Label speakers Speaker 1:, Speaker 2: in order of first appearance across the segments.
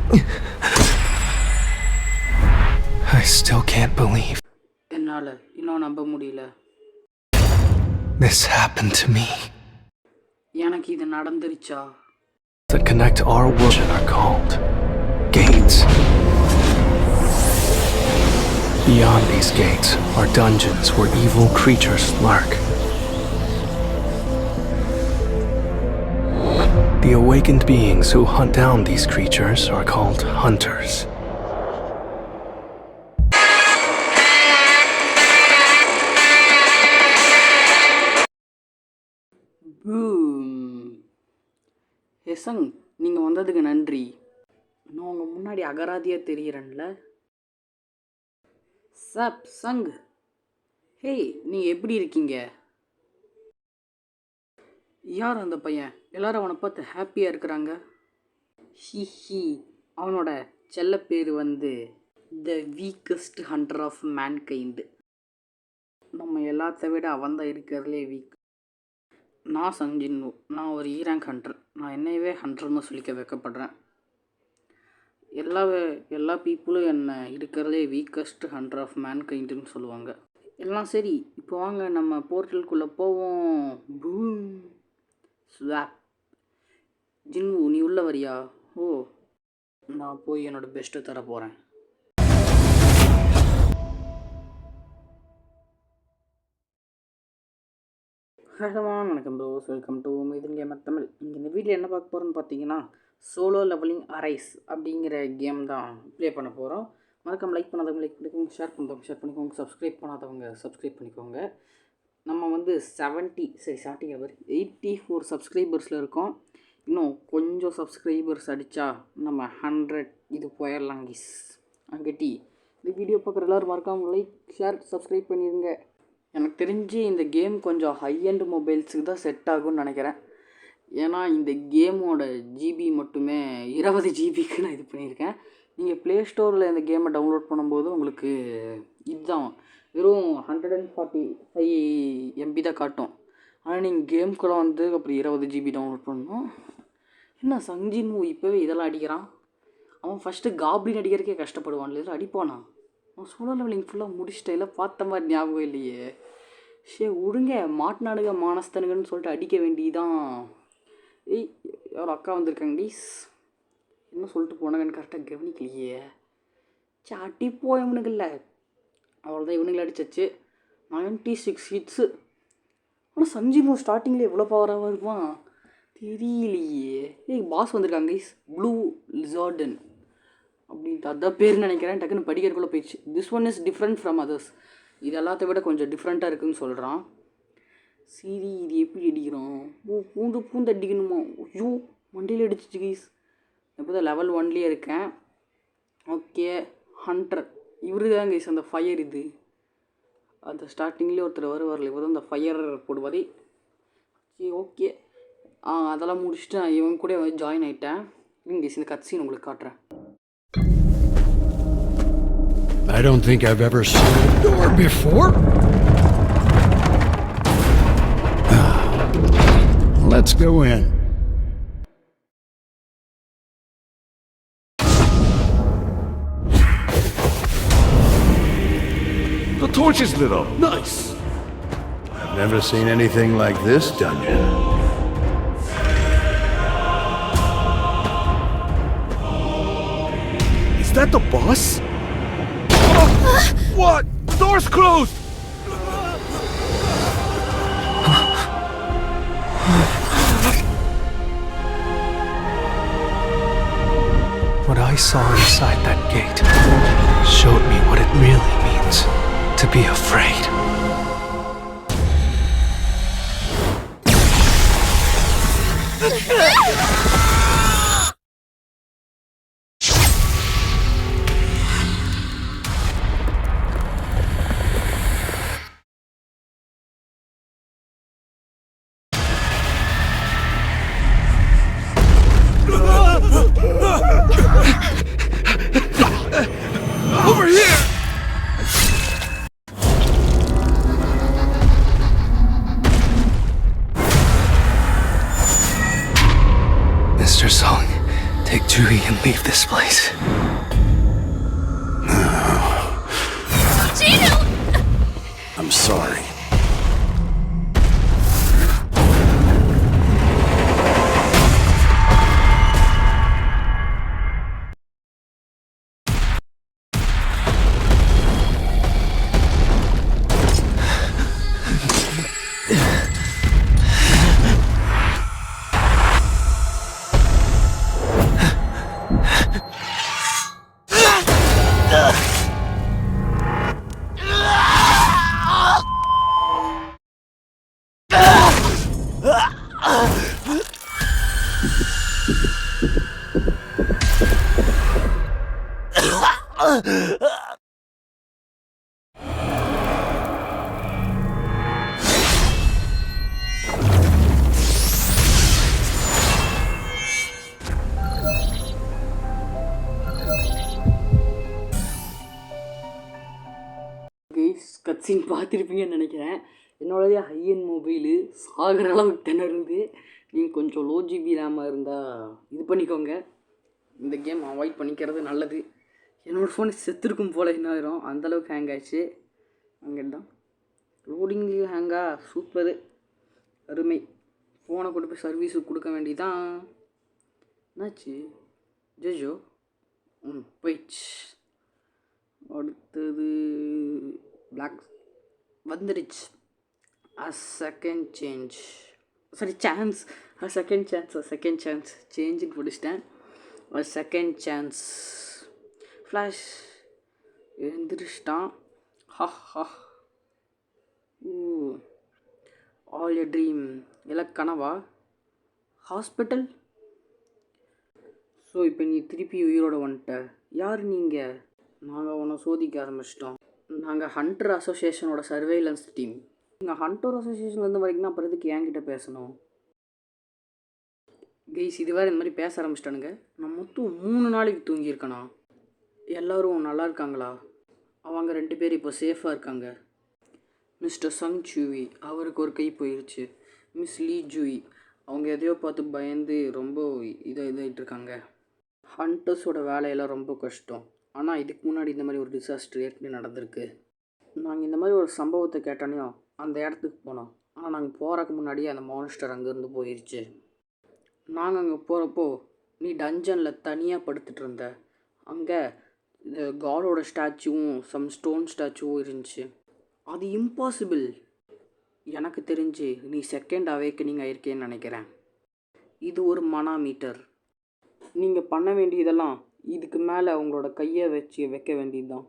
Speaker 1: I still can't believe
Speaker 2: என்னால இன்னும் நம்ப முடியல.
Speaker 1: this happened to me.
Speaker 2: எனக்கு இது நடந்துருச்சா?
Speaker 1: That connect our world are called gates. Beyond these gates are dungeons where evil creatures lurk. The awakened beings who hunt down these creatures are called hunters.
Speaker 2: எசங், நீங்கள் வந்ததுக்கு நன்றி. நான் உங்கள் முன்னாடி அகராதியாக தெரிகிறேன்ல. Sangh, hey, நீங்கள் எப்படி இருக்கீங்க? யார் அந்த பையன்? எல்லாரும் அவனை பார்த்து ஹாப்பியாக இருக்கிறாங்க. ஹி, அவனோட செல்ல பேர் வந்து த வீக்கஸ்ட் ஹண்டர் ஆஃப் மேன்கைண்டு. நம்ம எல்லாத்த விட அவன் தான் இருக்கிறதுலே வீக். நான் சஞ்சின்னு, நான் ஒரு ரேங்க் ஹண்டர். நான் என்னையவே ஹண்டர்னு சொல்லிக்க வைக்கப்படுறேன். எல்லா பீப்புளும் என்னை இருக்கிறதே வீக்கஸ்ட் ஹண்டர் ஆஃப் மேன்கைண்டுன்னு சொல்லுவாங்க. எல்லாம் சரி, இப்போ வாங்க நம்ம போர்ட்டலுக்குள்ளே போவோம். Boom swap. ஜின்வு, நீ உள்ள வரியா? ஓ, நான் போய் என்னோடய பெஸ்ட்டு தர போகிறேன். வணக்கம் bros, welcome to Mithun gamer Tamil. இங்கே இந்த வீடியோ என்ன பார்க்க போகிறோன்னு பார்த்தீங்கன்னா, சோலோ லெவலிங் அரைஸ் அப்படிங்கிற கேம் தான் ப்ளே பண்ண போகிறோம். மறக்காம லைக் பண்ணாதவங்க லைக் பண்ணிக்கோங்க, ஷேர் பண்ணிக்கோங்க, சப்ஸ்கிரைப் பண்ணாதவங்க சப்ஸ்கிரைப் பண்ணிக்கோங்க. நம்ம வந்து 84 சப்ஸ்கிரைபர்ஸில் இருக்கோம். இன்னும் கொஞ்சம் சப்ஸ்கிரைபர்ஸ் அடித்தா நம்ம 100 இது போயிடலாம் கிஸ். அங்கட்டி இந்த வீடியோ பார்க்குற எல்லோரும் மறக்காமல் லைக், ஷேர், சப்ஸ்கிரைப் பண்ணிடுங்க. எனக்கு தெரிஞ்சு இந்த கேம் கொஞ்சம் ஹை அண்ட் மொபைல்ஸுக்கு தான் செட் ஆகும்னு நினைக்கிறேன். ஏன்னா இந்த கேமோட ஜிபி மட்டுமே 20 ஜிபிக்கு நான் இது பண்ணியிருக்கேன். நீங்கள் ப்ளே ஸ்டோரில் இந்த கேமை டவுன்லோட் பண்ணும்போது உங்களுக்கு இதுதான் வெறும் 145 MB தான் காட்டும். ஆனால் நீங்கள் கேம்குள்ளே வந்து அப்புறம் 20 ஜிபி டவுன்லோட் பண்ணணும். என்ன சஞ்சின்வு இப்போவே இதெல்லாம் அடிக்கிறான்? அவன் ஃபஸ்ட்டு காப்ளின் அடிக்கிறதுக்கே கஷ்டப்படுவான், இல்லை அடிப்பானா? அவன் சோலோ லெவலிங் ஃபுல்லாக முடிச்சிட்ட, இல்லை பார்த்த மாதிரி ஞாபகம் இல்லையே. விடுங்க, மாட்டினானுங்க மானஸ்தனுங்கன்னு சொல்லிட்டு அடிக்க வேண்டியதான். ஏய், யாரோ அக்கா வந்திருக்காங்க டீஸ். என்ன சொல்லிட்டு போனாங்கன்னு கரெக்டாக கவனிக்கலையே. அடிப்போம் இவனுக்கு இல்லை. அவ்வளோதான், இவனுங்களை அடிச்சாச்சு. 96 ஹிட்ஸு. ஆனால் சஞ்சீவ் ஸ்டார்டிங்கில் எவ்வளோ பவராக இருப்பான் தெரியலையே. ஏய், பாஸ் வந்திருக்காங்க டீஸ், ப்ளூ லிசார்டன் அப்படின்ட்டு அதான் பேர் நினைக்கிறேன். டக்குன்னு படிக்கிறதுக்குள்ளே போயிடுச்சு. This one is different from others. இது எல்லாத்த விட கொஞ்சம் டிஃப்ரெண்ட்டாக இருக்குதுன்னு சொல்கிறான். சரி, இது எப்படி அடிக்கிறோம்? பூந்து அடிக்கணுமா? ஐயோ, வண்டியில் அடிச்சிச்சு கைஸ். இப்போ தான் லெவல் 1லேயே இருக்கேன். ஓகே, ஹண்டர் இவரு தான் கைஸ் அந்த ஃபயர். இது அந்த ஸ்டார்டிங்லேயே ஒருத்தர் வருவார்ல, இவர் தான் அந்த ஃபயர் போடுவார். சரி, ஓகே, அதெல்லாம் முடிச்சுட்டு நான் இவங்க கூட ஜாயின் ஆகிட்டேன். கைஸ் இந்த கட்சீன் உங்களுக்கு காட்டுறேன்.
Speaker 3: I don't think I've ever seen a door before. Let's go in.
Speaker 4: The torch is lit up. Nice.
Speaker 3: I've never seen anything like this dungeon.
Speaker 4: Is that the boss? What? The door's closed!
Speaker 1: What I saw inside that gate showed me what it really means to be afraid.
Speaker 4: Over here!
Speaker 1: Mr. Song, Take Chewie and leave this place.
Speaker 3: I'm sorry.
Speaker 2: Guys cutscene பார்த்துருப்பீங்கன்னு நினைக்கிறேன். என்னோடய high end mobile சாகிற அளவுக்கு திணறுது. நீங்கள் கொஞ்சம் low GB ரேமாக இருந்தால் இது பண்ணிக்கோங்க. இந்த கேம் அவாய்ட் பண்ணிக்கிறது நல்லது. என்னோடய ஃபோன் செத்துருக்கும் போல் என்ன ஆயிரும், அந்தளவுக்கு ஹேங் ஆயிடுச்சு. அங்கே தான் லோடிங்லேயும் ஹேங்கா, சூப்பரு, அருமை. ஃபோனை கொண்டு போய் சர்வீஸுக்கு கொடுக்க வேண்டியதான். என்னாச்சு ஜெஜோ? போயிடுச்சு. அடுத்தது பிளாக் வந்துடுச்சு. A second change, sorry chance, second chance சேஞ்சுன்னு பிடிச்சிட்டேன். Second chance. ஃப்ளாஷ் எழுந்திரிச்சிட்டான். ஹா ஆல் எ ட்ரீம், எல்லாம் கனவா? ஹாஸ்பிட்டல். ஸோ இப்போ நீ திருப்பி உயிரோட வந்துட்ட. யார் நீங்கள்? நாங்கள் உன்னை சோதிக்க ஆரம்பிச்சிட்டோம். நாங்கள் ஹண்டர் அசோசியேஷனோட சர்வேலன்ஸ் டீம். நீங்கள் ஹண்டர் அசோசியேஷன்லேருந்து வரைக்கும் அப்புறம் எதுக்கு என்கிட்ட பேசணும்? கைஸ் இது வேறு இந்த மாதிரி பேச ஆரம்பிச்சிட்டானுங்க. நான் மொத்தம் 3 நாளைக்கு தூங்கியிருக்கேண்ணா. எல்லோரும் நல்லா இருக்காங்களா? அவங்க 2 பேர் இப்போ சேஃபாக இருக்காங்க. மிஸ்டர் சங் சூவி, அவருக்கு ஒரு கை போயிடுச்சு. மிஸ் லீ ஜூயி, அவங்க எதையோ பார்த்து பயந்து ரொம்ப இதாகிட்டு இருக்காங்க. ஹண்டர்ஸோட வேலையெல்லாம் ரொம்ப கஷ்டம். ஆனால் இதுக்கு முன்னாடி இந்த மாதிரி ஒரு டிசாஸ்டர் ஏற்கனவே நடந்திருக்கு. நாங்கள் இந்த மாதிரி ஒரு சம்பவத்தை கேட்டானே அந்த இடத்துக்கு போனோம். ஆனால் நாங்கள் போகிறதுக்கு முன்னாடியே அந்த மான்ஸ்டர் அங்கேருந்து போயிடுச்சு. நாங்கள் அங்கே போகிறப்போ நீ டஞ்சனில் தனியாக படுத்துட்டு இருந்த. அங்கே காடோட ஸ்டாச்சுவும் சம் ஸ்டோன் ஸ்டாச்சுவும் இருந்துச்சு. அது இம்பாசிபிள். எனக்கு தெரிஞ்சு நீ செகண்ட் அவேக்கனிங் ஆயிருக்கேன்னு நினைக்கிறேன். இது ஒரு மனாமீட்டர். நீங்கள் பண்ண வேண்டியதெல்லாம் இதுக்கு மேலே உங்களோட கையை வச்சு வைக்க வேண்டியது தான்.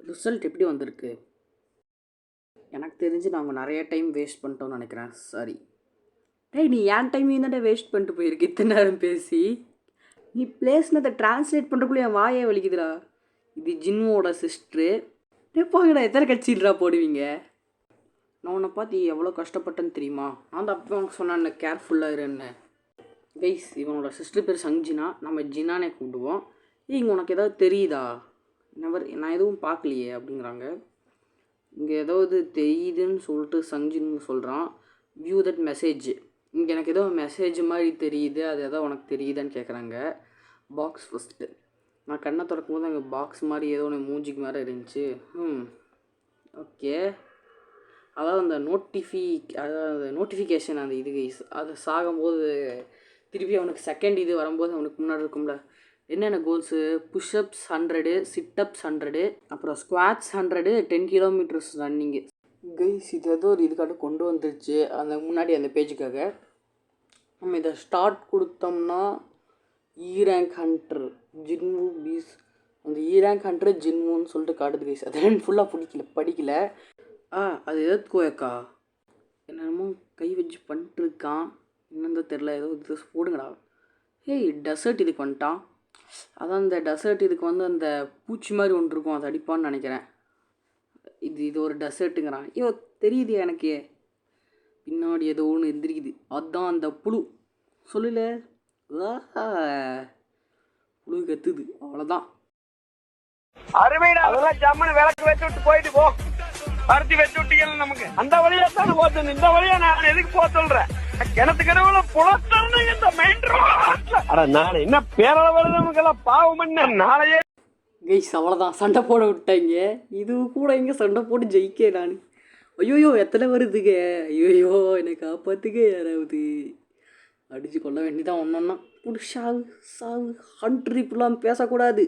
Speaker 2: ரிசல்ட் எப்படி வந்திருக்கு? எனக்கு தெரிஞ்சு நாங்கள் நிறைய டைம் வேஸ்ட் பண்ணிட்டோம்னு நினைக்கிறேன். சாரி. நீ என் டைமையும் தான் வேஸ்ட் பண்ணிட்டு போயிருக்கு இத்தனை நேரம் பேசி. நீ பேசினதை டிரான்ஸ்லேட் பண்ணுறக்குள்ளே என் வாயே வலிக்குதுடா. இது ஜின்வோட சிஸ்டரு. போங்கடா, எத்தனை கட்சிடுறா போடுவீங்க? நான் உன்னை பார்த்து எவ்வளோ கஷ்டப்பட்டேன்னு தெரியுமா? நான் தான் அப்போ உனக்கு சொன்னேன் கேர்ஃபுல்லாக இருன்னு. கைஸ் இவனோட சிஸ்டர் பேர் சங்ஜினா, நம்ம ஜினானே கூப்பிடுவோம். இங்கே உனக்கு ஏதாவது தெரியுதா? நான் எதுவும் பார்க்கலையே அப்படிங்கிறாங்க. இங்கே ஏதாவது தெரியுதுன்னு சொல்லிட்டு சங்ஜின்னு சொல்கிறான். View that message. இங்கே எனக்கு ஏதோ மெசேஜ் மாதிரி தெரியுது, அது எதோ உனக்கு தெரியுதான்னு கேட்குறாங்க. Box first. நான் கண்ணை திறக்கும் போது அங்கே பாக்ஸ் மாதிரி ஏதோ ஒன்று மூஞ்சிக்கு மேலே இருந்துச்சு. ஓகே, அதாவது அந்த நோட்டிஃபிகேஷன் அந்த இது கைஸ், அது சாகும்போது திருப்பி அவனுக்கு செகண்ட் இது வரும்போது அவனுக்கு முன்னாடி இருக்கும்ல. என்னென்ன கோல்ஸு? புஷ்அப்ஸ் 100, சிட்டப்ஸ் 100, அப்புறம் ஸ்குவாட்ஸ் 100, 10 கிலோமீட்டர்ஸ் ரன்னிங்கு. கைஸ் இது ஏதோ ஒரு இதுக்காக கொண்டு வந்துருச்சு அந்த முன்னாடி அந்த பேஜுக்காக. நம்ம இதை ஸ்டார்ட் கொடுத்தோம்னா ரேங்க் ஹண்ட்ரு ஜின்மு பீஸ், அந்த ரேங்க் ஹண்ட்ரு ஜின்முன்னு சொல்லிட்டு காட்டுது கைஸ். அது ஃபுல்லாக படிக்கல. அது எதாவது கோயக்கா என்னென்னமோ கை வச்சு பண்ணிட்டுருக்கான். என்னன்னு தெரில, ஏதோ இது போடுங்கடா. டெசர்ட் இதுக்கு வந்துட்டான். அதான் இந்த டெசர்ட் இதுக்கு வந்து அந்த பூச்சி மாதிரி ஒன்று இருக்கும், அது அடிப்பான்னு நினைக்கிறேன். இது ஒரு டெசர்ட்டுங்கிறான். தெரியுது எனக்கு, பின்னாடி ஏதோ ஒன்று எந்திரிக்குது. அதுதான் அந்த புழு. சொல்லல, புழு கத்துது, அவ்வளோதான்.
Speaker 5: அருமைடா, அதெல்லாம் ஜம்மனு விளக்கு வச்சு விட்டு போயிட்டு போ. பருத்தி வச்சு விட்டீங்க நமக்கு. அந்த வழியா தான் போச்சு, இந்த வழியா நான் எதுக்கு போக சொல்றேன்? கிணத்துக்கு புலத்தா இந்த மெயின் ரோட்ல அட நான் என்ன பேரளவு நமக்கெல்லாம் பாவம் பண்ண நாளையே
Speaker 2: கைஸ் அவ்வளோதான் சண்டை போட விட்டாங்க. இது கூட இங்கே சண்டை போட்டு ஜெயிக்க நான். ஐயோயோ எத்தனை வருதுங்க, ஐயோயோ என்னை காப்பாற்றுங்க யாராவது. அடித்து கொள்ள வேண்டிதான் ஒன்றா. ஒரு சாவு சாவு ஹண்ட்ரு இப்படிலாம் பேசக்கூடாது.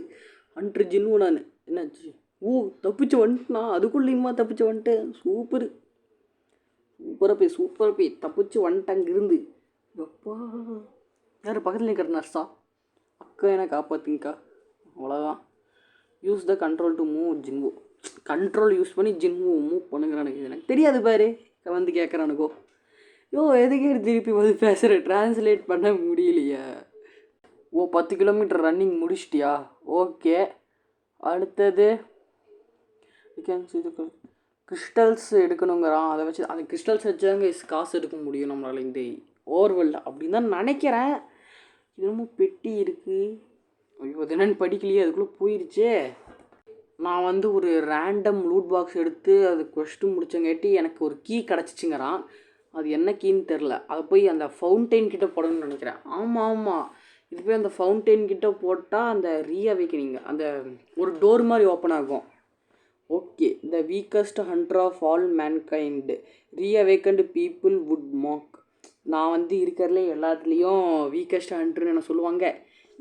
Speaker 2: ஹண்ட்ரு ஜின்னு நான் என்னாச்சு? ஓ தப்பிச்சு வந்துட்டுனா, அதுக்குள்ளேயுமா தப்பிச்சு வந்துட்டேன். சூப்பர் சூப்பராக போய் தப்பிச்சு வந்துட்டேன் அங்கிருந்து. எப்பா யார் பக்கத்தில் இருக்கிற நர்ஸா? அக்கா என்னை காப்பாற்றுங்கக்கா. அவ்வளோதான். Use the control to move Jinwoo. Control use பண்ணி ஜின்வோ மூவ் பண்ணுங்கிறானுக்கு. எனக்கு தெரியாது பாரு. வந்து கேட்குறானுக்கோ. எதுக்கே திருப்பி வந்து பேசுகிற, ட்ரான்ஸ்லேட் பண்ண முடியலையா? 10 கிலோமீட்டர் ரன்னிங் முடிச்சிட்டியா? ஓகே. அடுத்தது கிறிஸ்டல்ஸ் எடுக்கணுங்கிறான். அதை வச்சு அந்த கிறிஸ்டல்ஸ் வச்சாங்க காசு எடுக்க முடியும் நம்மளால் இந்த ஓவர்வேல்ட் அப்படின்னு தான் நினைக்கிறேன். இன்னமும் பெட்டி இருக்குது. ஐயோ அது என்னென்னு படிக்கலையே, அதுக்குள்ளே போயிடுச்சே. நான் வந்து ஒரு ரேண்டம் லூட் பாக்ஸ் எடுத்து அது கொஸ்ட்டு முடிச்சங்காட்டி எனக்கு ஒரு கீ கிடச்சிச்சுங்கிறான். அது என்ன கீன்னு தெரில. அதை போய் அந்த ஃபவுண்டெயின் கிட்டே போடணும்னு நினைக்கிறேன். ஆமாம் இது போய் அந்த ஃபவுண்டெயின் கிட்டே போட்டால் அந்த ரீஅவேக்கனிங் அந்த ஒரு டோர் மாதிரி ஓப்பன் ஆகும். Okay. The weakest hunter of all mankind reawakened people would mock. நான் வந்து இருக்கிறதுல எல்லாத்துலேயும் வீக்கஸ்ட் ஹண்டர்னு என்ன சொல்லுவாங்க.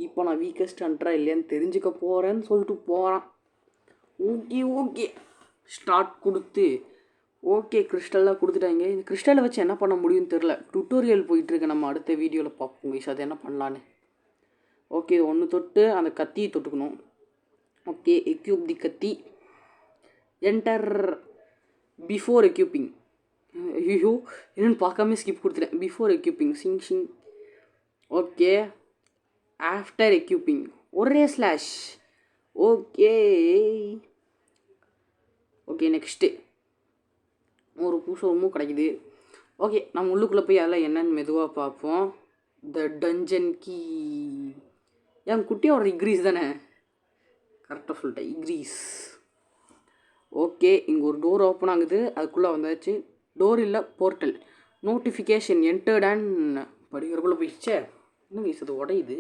Speaker 2: இப்போ நான் வீக்கஸ்ட் ஹண்டராக இல்லையான்னு தெரிஞ்சுக்க போகிறேன்னு சொல்லிட்டு போகிறான். ஓகே ஸ்டார்ட் கொடுத்து ஓகே கிறிஸ்டல்லாம் கொடுத்துட்டாங்க. இந்த கிறிஸ்டலை வச்சு என்ன பண்ண முடியும்னு தெரில. டுட்டோரியல் போயிட்டுருக்கு, நம்ம அடுத்த வீடியோவில் பார்ப்போம் கைஸ் அது என்ன பண்ணலான்னு. ஓகே இது ஒன்று தொட்டு அந்த கத்தியை தொட்டுக்கணும். ஓகே எக்யூப் தி கத்தி. Enter before equipping. ஐயோ என்னென்னு பார்க்காம ஸ்கிப் கொடுத்துட்டேன். Before equipping Singh. Okay after equipping ஒரே ஸ்லாஷ். ஓகே நெக்ஸ்ட்டு ஒரு பூசமும் கிடைக்குது. ஓகே நம்ம உள்ளுக்குள்ளே போய் அதெல்லாம் என்னென்னு மெதுவாக பார்ப்போம். த டஞ்சன் கீ. என் குட்டியோட இக்ரீஸ் தானே, கரெக்டாக சொல்லிட்டேன் இக்ரீஸ். ஓகே இங்கே ஒரு டோர் ஓப்பன் ஆகுது. அதுக்குள்ளே வந்தாச்சு. டோர் இல்லை போர்ட்டல். நோட்டிஃபிகேஷன் என்டர்ட் அண்ட் படிக்கிறக்குள்ளே போயிடுச்சே. இன்னும் கைஸ் அது உடையுது.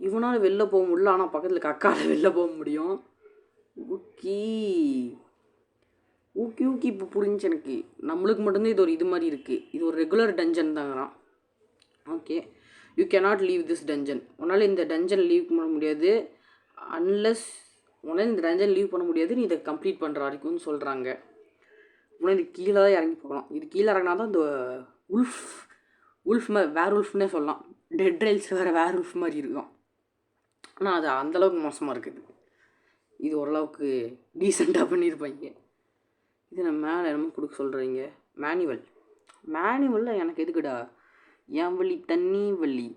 Speaker 2: இவனால் வெளில போக முடியல, ஆனால் பக்கத்தில் கக்காவில் வெளில போக முடியும். ஓகே இப்போ புரிஞ்சு எனக்கு. நம்மளுக்கு மட்டும்தான் இது ஒரு இது மாதிரி இருக்குது. இது ஒரு ரெகுலர் டஞ்சன் தாங்கிறான். Okay you cannot leave this dungeon. உன்னால் இந்த டஞ்சன் லீவ் பண்ண முடியாது. உன்னால் இந்த டஞ்சன் லீவ் பண்ண முடியாது நீ இதை கம்ப்ளீட் பண்ணுற வரைக்கும்னு சொல்கிறாங்க. உன்னால் இது கீழே தான் இறங்கி போகலாம். இது கீழே இறங்கினா தான் இந்த உல்ஃப் வேர் உல்ஃப்னே சொல்லலாம். டெட் ரைல்ஸ் வேறு வேர் உல்ஃப் மாதிரி இருக்கும். ஆனால் அது அந்தளவுக்கு மோசமாக இருக்குது. இது ஓரளவுக்கு டீசெண்டாக பண்ணியிருப்பாங்க. இது நான் மேலே என்னமோ கொடுக்க சொல்கிறீங்க. மேனுவலில் எனக்கு எதுக்குடா? என் வழி தண்ணி வழி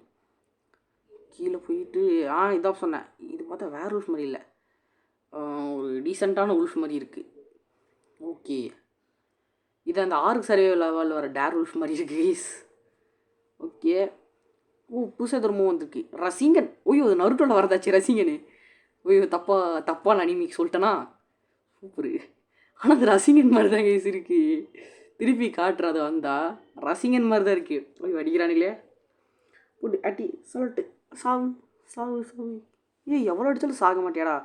Speaker 2: கீழே போயிட்டு இதான் சொன்னேன். இது பார்த்தா வேற உல்ஃப் மாதிரி இல்லை, ஒரு டீசெண்டான உல்ஃப் மாதிரி இருக்குது. ஓகே இது அந்த ஆர்க் சர்வே லெவலில் வர டேர் உல்ஃப் மாதிரி இருக்குது கைஸ். ஓகே புதுசாக திரும்பவும் வந்திருக்கு ரசிங்கன். அது நருட்டோவில் வரதாச்சு ரசிங்கன்னு. தப்பான அனிமிக்கு சொல்லிட்டேனா? சூப்பரு. ஆனால் அது ரசிங்கன் மாதிரி தான் கைஸ் இருக்குது. திருப்பி காட்டுறது வந்தால் ரசிங்கன் மாதிரி தான் இருக்குது. அடிக்கிறானுங்களே போட்டு அட்டி சொல்லிட்டு சாவு. எவ்வளோ அடித்தாலும் சாக மாட்டியாடா.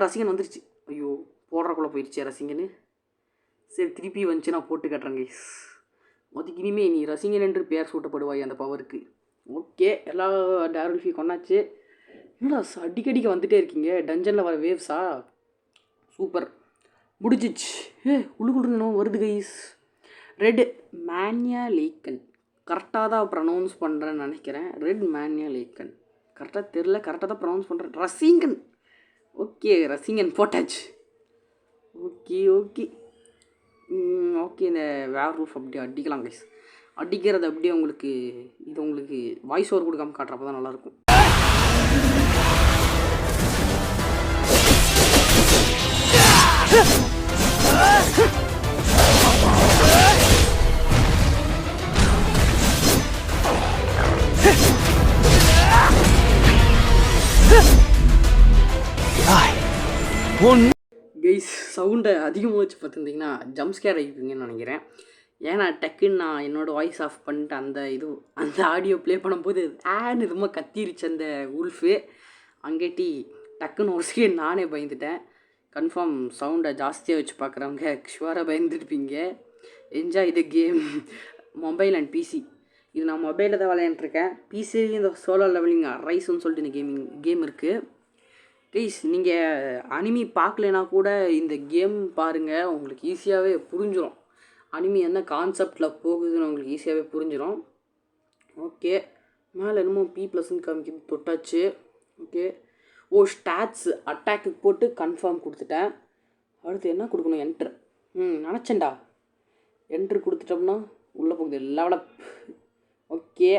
Speaker 2: ரசிகன் வந்துருச்சு. ஐயோ போடுறக்குள்ளே போயிடுச்சே ரசிங்கன்னு. சரி திருப்பி வந்துச்சு நான் போட்டு கட்டுறேன் கைஸ். அதுக்கு இனிமே நீ ரசிங்கன் என்று பெயர் சூட்டப்படுவாய் அந்த பவருக்கு. ஓகே எல்லா டேரல்ஃபி கொண்டாச்சு. என்னடா அடிக்கடிக்க வந்துகிட்டே இருக்கீங்க. டஞ்சனில் வர வேவ்ஸா? சூப்பர் முடிச்சிச்சு. உள்ளுக்குள்ள வருது கைஸ். ரெட் மேன்யா லேக்கன். கரெக்டாக தான் ப்ரனவுன்ஸ் பண்ணுறேன்னு நினைக்கிறேன். ரெட் மேன்யா லேக்கன் கரெக்டாக தெரில, கரெக்டாக தான் ப்ரனவுன்ஸ் பண்ணுறேன். ரசிங்கன். ஓகே ரசிங்கன் போட்டாச்சு. ஓகே இந்த வேர் ரூஃப் அப்படியே அடிக்கலாம் கைஸ். அடிக்கிறது அப்படியே உங்களுக்கு இது உங்களுக்கு வாய்ஸ் ஓவர் கொடுக்காம காட்டுறப்ப தான் நல்லாயிருக்கும். கைஸ் சவுண்டை அதிகமாக வச்சு பார்த்துருந்தீங்கன்னா ஜம்ப் ஸ்கேர் ஆகிப்பீங்கன்னு நினைக்கிறேன். ஏன்னா டக்குன்னு நான் என்னோடய வாய்ஸ் ஆஃப் பண்ணிட்டு அந்த ஆடியோ ப்ளே பண்ணும்போது ஆன்னு ரொம்ப கத்திருச்சு அந்த உல்ஃபு. அங்கேட்டி டக்குன்னு ஒரு செகண்ட் நானே பயந்துட்டேன். கன்ஃபார்ம் சவுண்டை ஜாஸ்தியாக வச்சு பார்க்குறவங்க ஷுவராக பயந்துருப்பீங்க. Enjoy the game mobile and PC. இது நான் மொபைலில் தான் விளையாண்டுருக்கேன். பிசிலையும் இந்த சோலோ லெவலிங் ரைஸ்ன்னு சொல்லிட்டு இந்த கேம் இருக்குது. ப்ளீஸ் நீங்கள் அனிமி பார்க்கலனா கூட இந்த கேம் பாருங்கள், உங்களுக்கு ஈஸியாகவே புரிஞ்சிடும். அனிமி என்ன கான்செப்டில் போகுதுன்னு உங்களுக்கு ஈஸியாகவே புரிஞ்சிடும். ஓகே, மேலே என்னமோ P+ன்னு காமிக்குது, தொட்டாச்சு. ஓகே, ஸ்டாட்ஸு அட்டாக்கு போட்டு கன்ஃபார்ம் கொடுத்துட்டேன். அடுத்து என்ன கொடுக்கணும்? என்ட்ரு. நினச்சேன்டா என்ட்ரு கொடுத்துட்டோம்னா உள்ளே போகுது லெவலப். ஓகே,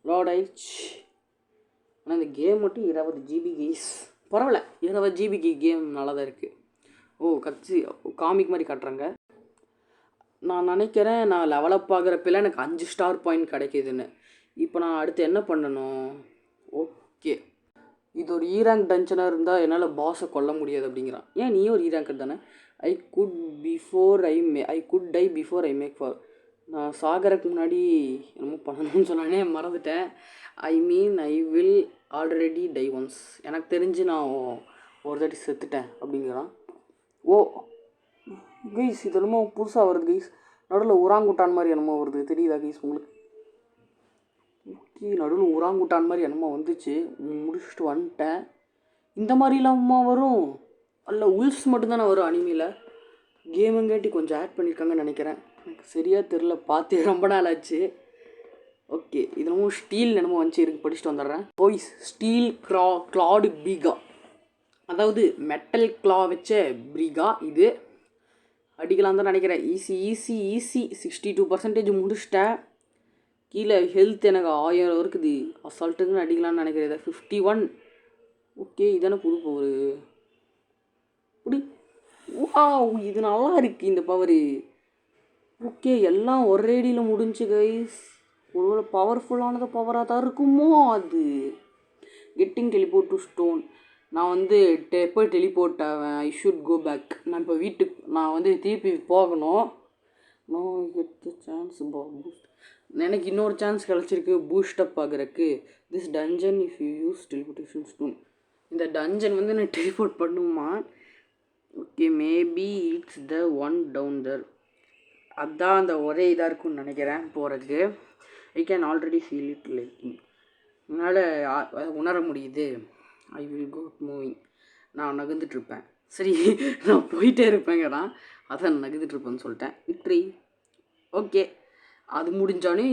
Speaker 2: லோட் ஆயிடுச்சு. ஆனால் இந்த கேம் மட்டும் 20 GB கைஸ். பரவாயில்ல, 20 GB கேம் நல்லா தான் இருக்குது. காமிக் மாதிரி காட்டுறாங்க. நான் நினைக்கிறேன் நான் லெவலப் ஆகிறப்பெல்லாம் எனக்கு 5 ஸ்டார் பாயிண்ட் கிடைக்கிதுன்னு. இப்போ நான் அடுத்து என்ன பண்ணணும்? ஓகே, இது ஒரு ரேங்க் டஞ்சனாக இருந்தால் என்னால் பாஸை கொல்ல முடியாது அப்படிங்கிறான். ஏன் நீயே ஒரு ரேங்கர் தானே? I good die before I make for. நான் சாகரக்கு முன்னாடி என்னமோ பண்ணணும்னு சொன்னானே மறந்துட்டேன். I will already die once. எனக்கு தெரிஞ்சு நான் ஒரு தாட்டி செத்துட்டேன் அப்படிங்கிறான். கைஸ் இது என்னமோ புதுசாக வருது கைஸ். நடுவில் உராங்குட்டான் மாதிரி என்னமோ வருது, தெரியுதா கைஸ் உங்களுக்கு? ஓகே, நடுவில் உராங்குட்டான் மாதிரி என்னமோ வந்துச்சு. முடிச்சுட்டு வந்துட்டேன். இந்த மாதிரிலாமா வரும்? அல்ல உல்ஃப்ஸ் மட்டும்தானே வரும் அனிமியில். கேமுங்காட்டி கொஞ்சம் ஆட் பண்ணியிருக்காங்கன்னு நினைக்கிறேன். எனக்கு சரியாக தெரில, பார்த்து ரொம்ப நாள் ஆச்சு. ஓகே, இது என்னமோ ஸ்டீல் என்னமோ வந்துச்சு, இருக்கு படிச்சுட்டு வந்துடுறேன். ஸ்டீல் கிளாடு பீகா, அதாவது மெட்டல் கிளா வச்ச ப்ரீகா. இது அடிக்கலாம் தான் நினைக்கிறேன். ஈஸி 62% முடிச்சிட்டேன். கீழே ஹெல்த் எனக்கு 1000 இருக்குது. அசால்ட்டுங்கன்னு அடிக்கலான்னு நினைக்கிறேன். இதை 51. ஓகே, இதானே புது பவர். இப்படி இது நல்லா இருக்குது இந்த பவரு. ஓகே, எல்லாம் ஒரே அடியில் முடிஞ்சு கைஸ். ஒருவேளை பவர்ஃபுல்லானது பவராக தான் இருக்குமோ அது. Getting teleport to stone. நான் எப்போ டெலிபோர்ட் ஆவேன்? I should go back. நான் இப்போ நான் திருப்பி போகணும். No get the chance boost. எனக்கு இன்னொரு சான்ஸ் கிடச்சிருக்கு பூஸ்டப் ஆகிறதுக்கு. This dungeon if you use teleportation stone. இந்த டஞ்சன் நான் டெலிபோர்ட் பண்ணுமா? Okay, maybe it's the one down there. அதுதான் அந்த ஒரே இதாக இருக்குன்னு நினைக்கிறேன் போகிறதுக்கு. I can already feel it like. என்னால் உணர முடியுது. I will go moving. நான் நகர்ந்துட்டுருப்பேன். சரி, நான் போயிட்டே இருப்பேங்க. அதான் நகர்ந்துட்டுருப்பேன்னு சொல்லிட்டேன். விக்ட்ரி. ஓகே, அது முடிஞ்சானே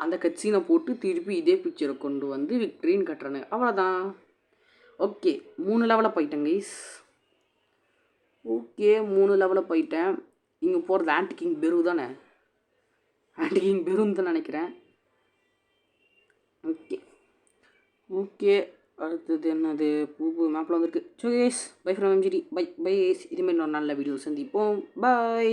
Speaker 2: அந்த கட்சீனை போட்டு திருப்பி இதே பிக்சரை கொண்டு வந்து விக்ட்ரின்னு கட்டுறானு. அவ்வளோதான். ஓகே, 3 லெவலில் போயிட்டேன் கைஸ். ஓகே, 3 லெவலில் போயிட்டேன். இங்கே போகிறது ஆன்டி கிங் பெரு தானே? ஆன்டி கிங் பெருன்னு தான் நினைக்கிறேன். ஓகே, அடுத்தது என்னது? புது மேப்பில் வந்திருக்கு. So guys, by from MGD. Bye guys. இதுமாரி ஒரு நல்ல வீடியோ சந்திப்போம். பை.